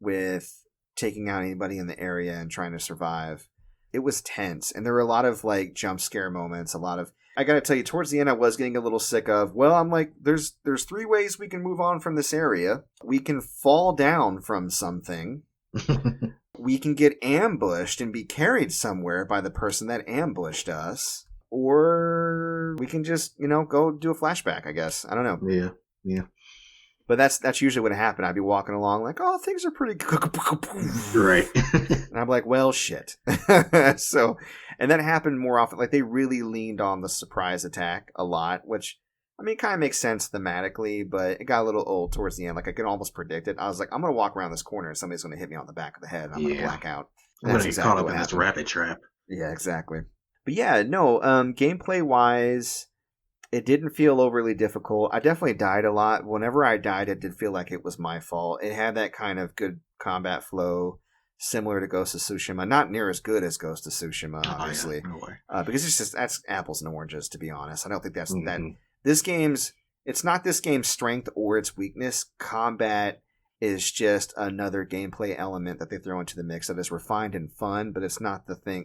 with taking out anybody in the area and trying to survive. It was tense, and there were a lot of like jump scare moments. I gotta tell you, towards the end I was getting a little sick of, well, I'm like, there's 3 ways we can move on from this area. We can fall down from something. We can get ambushed and be carried somewhere by the person that ambushed us, or we can just go do a flashback, I guess. I don't know. Yeah. But that's usually what happened. I'd be walking along like, oh, things are pretty good. Right. And I'm like, well, shit. So, and that happened more often. Like, they really leaned on the surprise attack a lot, which, I mean, kind of makes sense thematically, but it got a little old towards the end. Like, I could almost predict it. I was like, I'm going to walk around this corner and somebody's going to hit me on the back of the head and I'm going to black out. I'm going to get caught up in this rabbit trap. Yeah, exactly. But yeah, no, gameplay-wise, it didn't feel overly difficult. I definitely died a lot. Whenever I died, it did feel like it was my fault. It had that kind of good combat flow, similar to Ghost of Tsushima. Not near as good as Ghost of Tsushima, obviously. Oh, yeah. No way. Because that's apples and oranges, to be honest. I don't think that's that. It's not this game's strength or its weakness. Combat is just another gameplay element that they throw into the mix that is refined and fun, but it's not the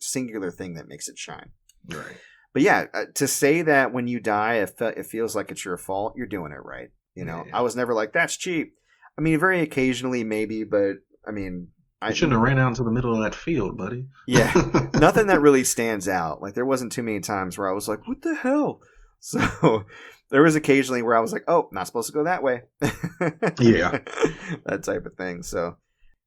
singular thing that makes it shine. Right. But yeah, to say that when you die, it feels like it's your fault, you're doing it right. Yeah. I was never like, that's cheap. I mean, very occasionally maybe, but I mean... I shouldn't have ran out into the middle of that field, buddy. Yeah, nothing that really stands out. Like, there wasn't too many times where I was like, what the hell? So, there was occasionally where I was like, oh, not supposed to go that way. Yeah. That type of thing. So,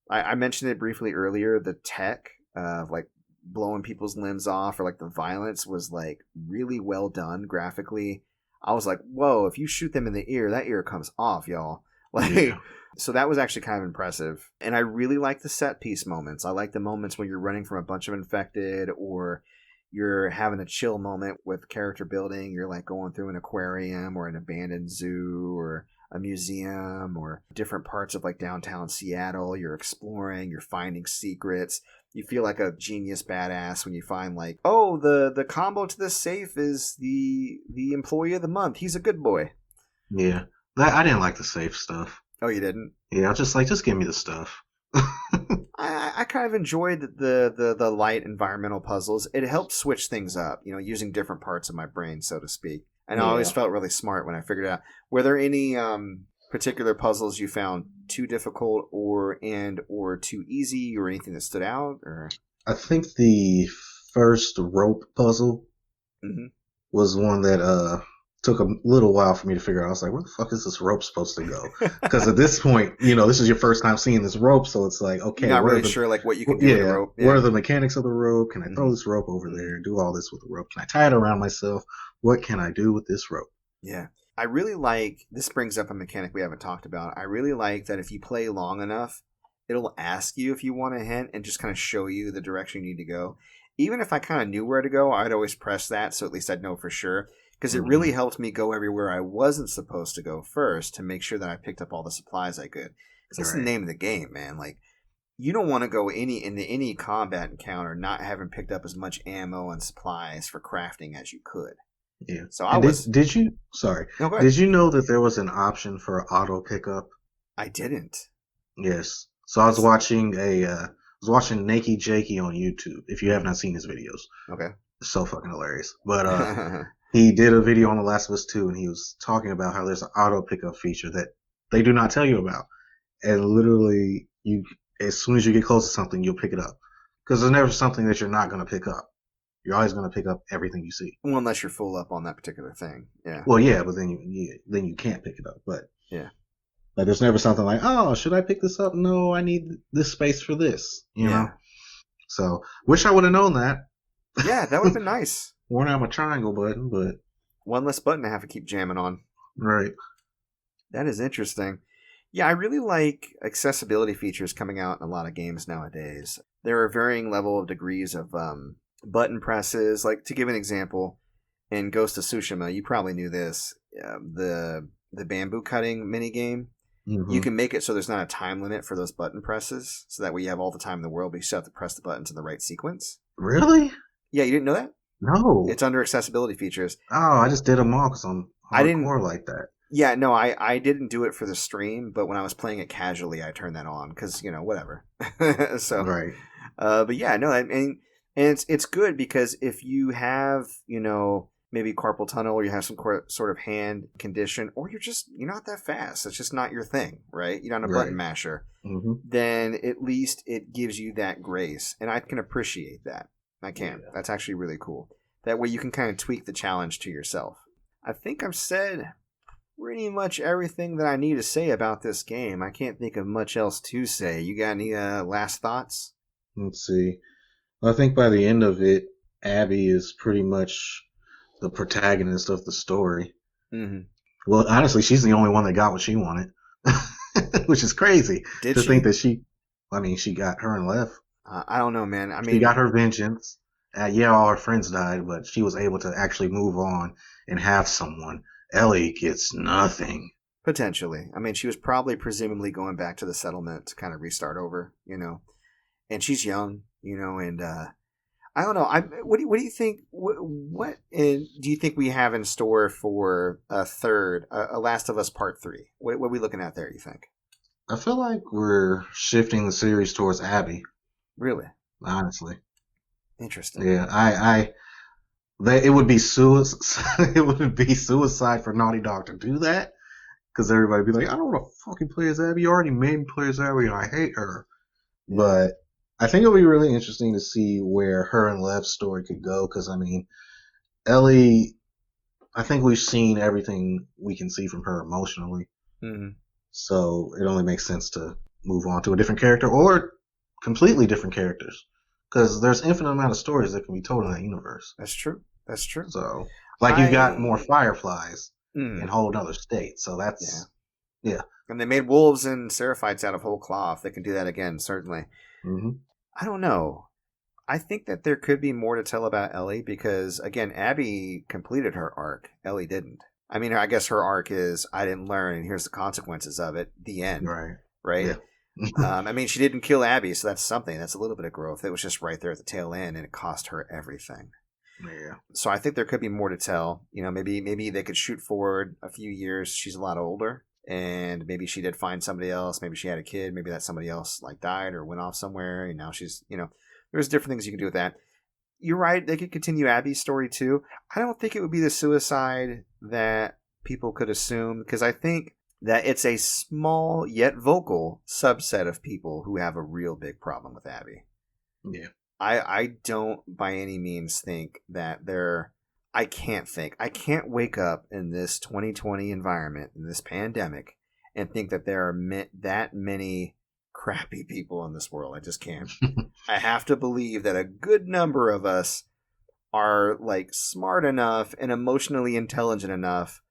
I mentioned it briefly earlier, the tech of, like, blowing people's limbs off, or like the violence was like really well done graphically. I was like, whoa, if you shoot them in the ear, that ear comes off, y'all. Like, so that was actually kind of impressive. And I really like the set piece moments. I like the moments when you're running from a bunch of infected, or you're having a chill moment with character building. You're like going through an aquarium or an abandoned zoo or a museum or different parts of like downtown Seattle. You're exploring, you're finding secrets. You feel like a genius badass when you find like, oh, the combo to this safe is the employee of the month. He's a good boy. Yeah. I didn't like the safe stuff. Oh, you didn't? Yeah, I was just like, just give me the stuff. I kind of enjoyed the light environmental puzzles. It helped switch things up, using different parts of my brain, so to speak. And I always felt really smart when I figured it out. Were there any particular puzzles you found too difficult or too easy, or anything that stood out? Or I think the first rope puzzle was one that took a little while for me to figure out. I was like, where the fuck is this rope supposed to go? Because at this point, this is your first time seeing this rope, so it's like, okay, you're not really sure like what you can do with the rope. Yeah. What are the mechanics of the rope? Can I throw this rope over there? Do all this with the rope? Can I tie it around myself? What can I do with this rope? Yeah. I really like, this brings up a mechanic we haven't talked about. I really like that if you play long enough, it'll ask you if you want a hint and just kind of show you the direction you need to go. Even if I kind of knew where to go, I'd always press that, so at least I'd know for sure. because it really helped me go everywhere I wasn't supposed to go first to make sure that I picked up all the supplies I could. Because that's the name of the game, man. Like, you don't want to go into any combat encounter not having picked up as much ammo and supplies for crafting as you could. Yeah. So Did you? Sorry. No, go ahead. Did you know that there was an option for auto pickup? I didn't. Yes. So I was watching Nakey Jakey on YouTube. If you have not seen his videos, okay, it's so fucking hilarious. But he did a video on The Last of Us 2, and he was talking about how there's an auto pickup feature that they do not tell you about, and literally as soon as you get close to something, you'll pick it up because there's never something that you're not going to pick up. You're always going to pick up everything you see. Well, unless you're full up on that particular thing. Yeah. Well, yeah, but then you can't pick it up. But yeah. Like, there's never something like, oh, should I pick this up? No, I need this space for this. You know? So, wish I would have known that. Yeah, that would have been nice. Worn out my triangle button, but... One less button to have to keep jamming on. Right. That is interesting. Yeah, I really like accessibility features coming out in a lot of games nowadays. There are varying level of degrees of button presses. Like, to give an example, in Ghost of Tsushima, you probably knew this, the bamboo cutting minigame, you can make it so there's not a time limit for those button presses, so that way you have all the time in the world, but you still have to press the buttons in the right sequence. Really? Yeah, you didn't know that? No. It's under accessibility features. Oh, I just did them all because I'm hardcore like that. Yeah, no, I didn't do it for the stream, but when I was playing it casually, I turned that on because, whatever. So, right. But yeah, no, I mean, and it's good because if you have, maybe carpal tunnel or you have some sort of hand condition, or you're not that fast, it's just not your thing, right? You're not a button masher, then at least it gives you that grace. And I can appreciate that. I can. Yeah. That's actually really cool. That way you can kind of tweak the challenge to yourself. I think I've said pretty much everything that I need to say about this game. I can't think of much else to say. You got any last thoughts? Let's see. I think by the end of it, Abby is pretty much the protagonist of the story. Mm-hmm. Well, honestly, she's the only one that got what she wanted, which is crazy. Did she? Think that she got her and left. I don't know, man. I mean, she got her vengeance. All her friends died, but she was able to actually move on and have someone. Ellie gets nothing. Potentially. I mean, she was probably presumably going back to the settlement to kind of restart over, and she's young, and I don't know. What do you think? What do you think we have in store for a Last of Us Part 3? What are we looking at there, you think? I feel like we're shifting the series towards Abby. Really? Honestly. Interesting. Yeah, it would be suicide. It would be suicide for Naughty Dog to do that, because everybody would be like, I don't want to fucking play as Abby. You already made me play as Abby, and I hate her. Yeah. But I think it'll be really interesting to see where her and Lev's story could go, because, I mean, Ellie, I think we've seen everything we can see from her emotionally. Mm-hmm. So it only makes sense to move on to a different character or completely different characters, because there's infinite amount of stories that can be told in that universe. That's true. So, you've got more Fireflies in a whole other state. So that's, yeah. And they made wolves and seraphites out of whole cloth. They can do that again, certainly. Mm-hmm. I don't know. I think that there could be more to tell about Ellie because, again, Abby completed her arc. Ellie didn't. I mean, I guess her arc is, I didn't learn, and here's the consequences of it. The end. Right? Yeah. I mean, she didn't kill Abby, so that's something. That's a little bit of growth. It was just right there at the tail end, and it cost her everything. Yeah. So I think there could be more to tell. Maybe they could shoot forward a few years. She's a lot older, and maybe she did find somebody else. Maybe she had a kid. Maybe that somebody else died or went off somewhere, and now she's, there's different things you can do with that. You're right. They could continue Abby's story too. I don't think it would be the suicide that people could assume, because I think that it's a small yet vocal subset of people who have a real big problem with Abby. Yeah. I don't by any means think that I can't wake up in this 2020 environment, in this pandemic, and think that there are that many crappy people in this world. I just can't. I have to believe that a good number of us are smart enough and emotionally intelligent enough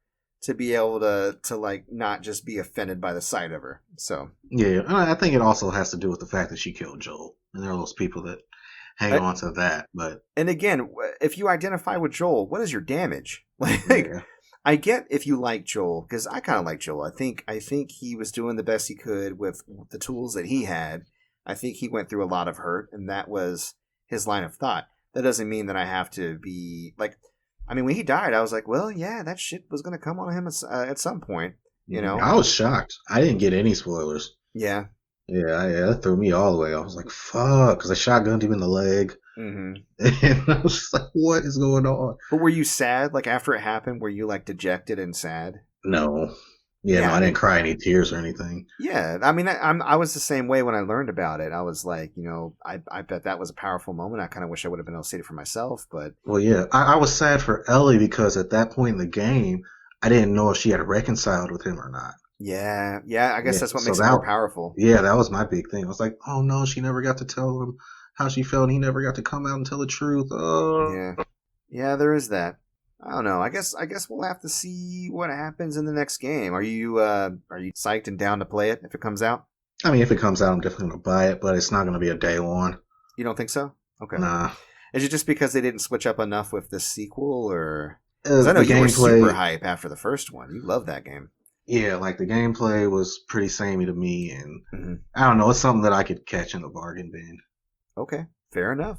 to be able to not just be offended by the sight of her. So yeah, I think it also has to do with the fact that she killed Joel, and there are those people that hang on to that. But and again, if you identify with Joel, what is your damage? Like, yeah. I get if you like Joel, because I kind of like Joel. I think he was doing the best he could with the tools that he had. I think he went through a lot of hurt, and that was his line of thought. That doesn't mean that I have to be like. I mean, when he died, I was like, well, yeah, that shit was going to come on him at some point. You know, I was shocked. I didn't get any spoilers. Yeah. Yeah, that threw me all the way. I was like, fuck, because I shotgunned him in the leg. Mm-hmm. And I was like, what is going on? But were you sad? Like, after it happened, were you, like, dejected and sad? No. Yeah, no, I didn't cry any tears or anything. Yeah, I mean, I was the same way when I learned about it. I was like, you know, I bet that was a powerful moment. I kind of wish I would have been able to see it for myself, but... Well, yeah, I was sad for Ellie because at that point in the game, I didn't know if she had reconciled with him or not. Yeah, I guess that's what makes it more powerful. Yeah, that was my big thing. I was like, oh no, she never got to tell him how she felt. He never got to come out and tell the truth. Oh. Yeah, there is that. I don't know. I guess we'll have to see what happens in the next game. Are you psyched and down to play it if it comes out? I mean, if it comes out, I'm definitely gonna buy it, but it's not gonna be a day one. You don't think so? Okay. Nah. Is it just because they didn't switch up enough with the sequel, or? Because I know you were super hype after the first one. You love that game. Yeah, like the gameplay was pretty samey to me, and I don't know, it's something that I could catch in the bargain bin. Okay, fair enough.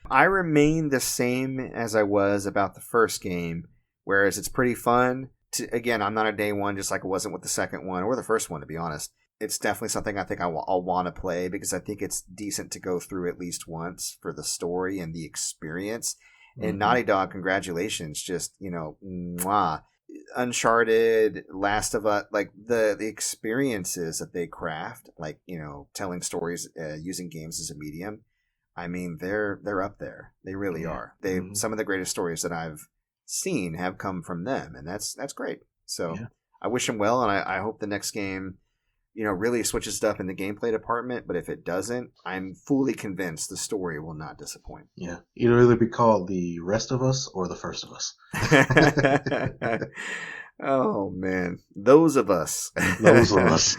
I remain the same as I was about the first game, whereas it's pretty fun. Again, I'm not a day one, just like it wasn't with the second one or the first one, to be honest. It's definitely something I think I'll want to play because I think it's decent to go through at least once for the story and the experience. And Naughty Dog, congratulations, just, you know, mwah. Uncharted, Last of Us, like the experiences that they craft, like, you know, telling stories using games as a medium. I mean, they're up there. They really are. Some of the greatest stories that I've seen have come from them, and that's great. So I wish them well, and I hope the next game, you know, really switches it up in the gameplay department. But if it doesn't, I'm fully convinced the story will not disappoint. Yeah, it'll either be called The Rest of Us or The First of Us. Oh man, those of us. Those of us.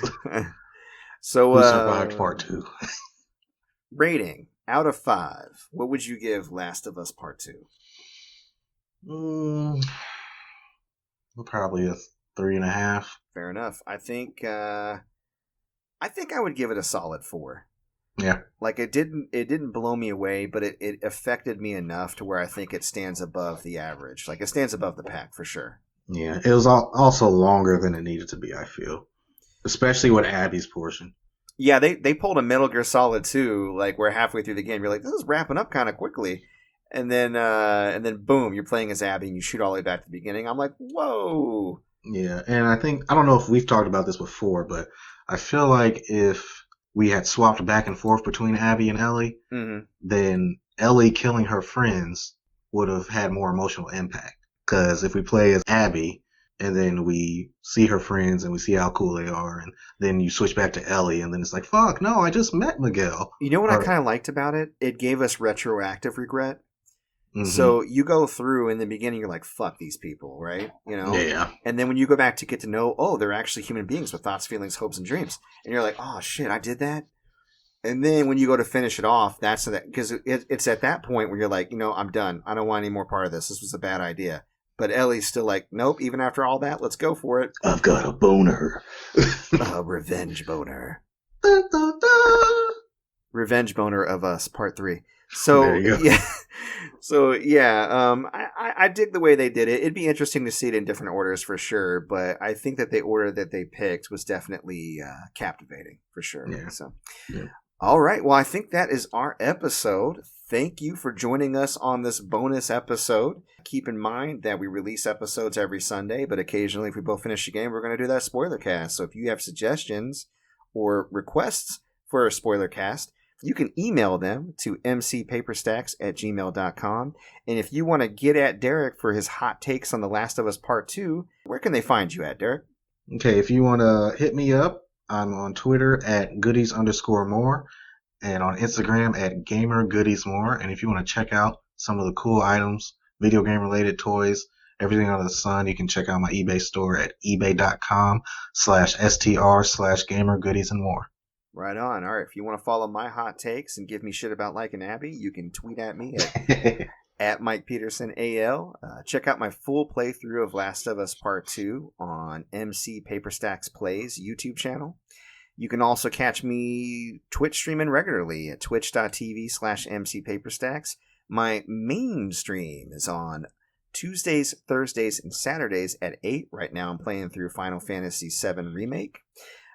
So, who survived Part 2? Rating out of 5. What would you give Last of Us Part 2? Probably a 3.5. Fair enough. I think I would give it a solid 4. Yeah. Like it didn't blow me away, but it affected me enough to where I think it stands above the average. Like it stands above the pack for sure. Yeah, it was also longer than it needed to be, I feel. Especially with Abby's portion. Yeah, they pulled a Metal Gear Solid 2, like we're halfway through the game. You're like, this is wrapping up kind of quickly. And then boom, you're playing as Abby and you shoot all the way back to the beginning. I'm like, whoa. Yeah, and I don't know if we've talked about this before, but I feel like if we had swapped back and forth between Abby and Ellie, then Ellie killing her friends would have had more emotional impact. Because if we play as Abby, and then we see her friends and we see how cool they are, and then you switch back to Ellie, and then it's like, fuck, no, I just met Miguel. You know what I kind of liked about it? It gave us retroactive regret. So you go through in the beginning, you're like, fuck these people, right? You know? Yeah. And then when you go back to get to know, oh, they're actually human beings with thoughts, feelings, hopes, and dreams. And you're like, oh, shit, I did that? And then when you go to finish it off, that's that, because it's at that point where you're like, you know, I'm done. I don't want any more part of this. This was a bad idea. But Ellie's still like, nope, even after all that, let's go for it. I've got a boner. A revenge boner. Da, da, da. Revenge boner of Us, Part 3. So there you go. Yeah, so yeah, I dig the way they did it. It'd be interesting to see it in different orders for sure, but I think that the order that they picked was definitely captivating for sure. Yeah. So, yeah. All right, well, I think that is our episode. Thank you for joining us on this bonus episode. Keep in mind that we release episodes every Sunday, but occasionally, if we both finish the game, we're going to do that spoiler cast. So if you have suggestions or requests for a spoiler cast, you can email them to mcpaperstacks@gmail.com. And if you want to get at Derrick for his hot takes on The Last of Us Part 2, where can they find you at, Derrick? Okay, if you want to hit me up, I'm on Twitter at goodies_more and on Instagram at gamergoodiesmore. And if you want to check out some of the cool items, video game related toys, everything under the sun, you can check out my eBay store at ebay.com/str/gamergoodiesandmore. Right on. All right. If you want to follow my hot takes and give me shit about liking Abby, you can tweet at me at Mike Peterson AL. Check out my full playthrough of Last of Us Part 2 on mcpaperstacks Plays YouTube channel. You can also catch me Twitch streaming regularly at twitch.tv/mcpaperstacks. My main stream is on Tuesdays, Thursdays, and Saturdays at 8. Right now I'm playing through Final Fantasy VII Remake.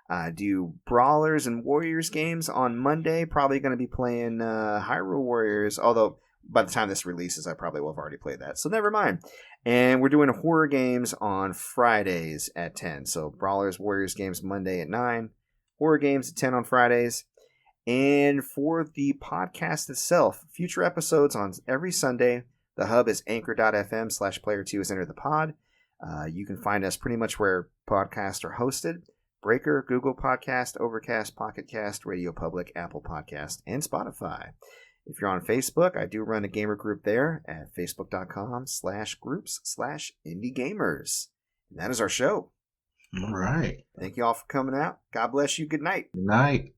I do Brawlers and Warriors games on Monday. Probably going to be playing Hyrule Warriors, although by the time this releases, I probably will have already played that. So never mind. And we're doing horror games on Fridays at 10. So Brawlers, Warriors games Monday at 9. Horror games at 10 on Fridays. And for the podcast itself, future episodes on every Sunday. The hub is anchor.fm/player2 is enter the pod. You can find us pretty much where podcasts are hosted. Breaker, Google Podcast, Overcast, Pocket Cast, Radio Public, Apple Podcast, and Spotify. If you're on Facebook, I do run a gamer group there at facebook.com/groups/indiegamers. And that is our show. All right. Thank you all for coming out. God bless you. Good night. Good night.